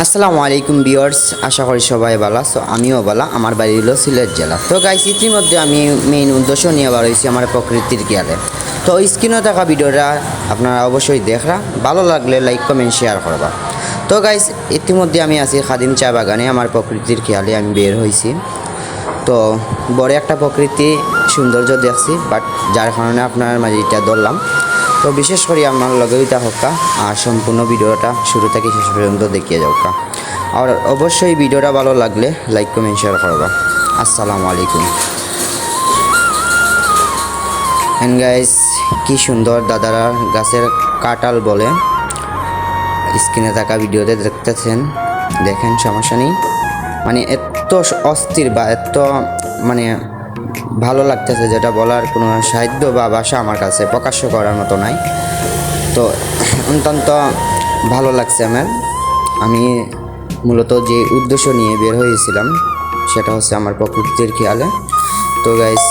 আসসালামু আলাইকুম ভিউয়ার্স, আশা করি সবাই ভালো। সো আমিও ভালো। আমার বাড়ি হলো সিলেট জেলা। তো গাইস, ইতিমধ্যে আমি মেইন উদ্দেশ্য নিয়ে বার হয়েছি আমার প্রকৃতির খেয়ালে। তো স্ক্রিনে থাকা ভিডিওটা আপনারা অবশ্যই দেখরা, ভালো লাগলে লাইক কমেন্ট শেয়ার করবা। তো গাইস, ইতিমধ্যে আমি আছি খাদিম চা বাগানে, আমার প্রকৃতির খেয়ালে আমি বের হয়েছি। তো বড় একটা প্রকৃতি সৌন্দর্য দেখছি, বাট যার কারণে আপনার মাঝে এটা ধরলাম। তো বিশেষ করে আমার লগে ওইটা হোকা, আর সম্পূর্ণ ভিডিওটা শুরু থেকে শেষ পর্যন্ত দেখিয়ে যাওকা। আর অবশ্যই ভিডিওটা ভালো লাগলে লাইক কমেন্ট শেয়ার করবা। আসসালামু আলাইকুম। এন্ড গাইস, কি সুন্দর দাদারা গাছের কাঁঠাল বলে স্ক্রিনে থাকা ভিডিওতে দেখতেছেন। দেখেন, সমস্যা নেই। মানে এত অস্থির বা এত মানে ভালো লাগতেছে, যেটা বলার কোনো সাহিত্য বা ভাষা আমার কাছে প্রকাশ্য করার মতো নাই। তো অত্যন্ত ভালো লাগছে আমার। আমি মূলত যে উদ্দেশ্য নিয়ে বের হয়েছিলাম সেটা হচ্ছে আমার প্রকৃতির খেয়ালে। তো গাইস,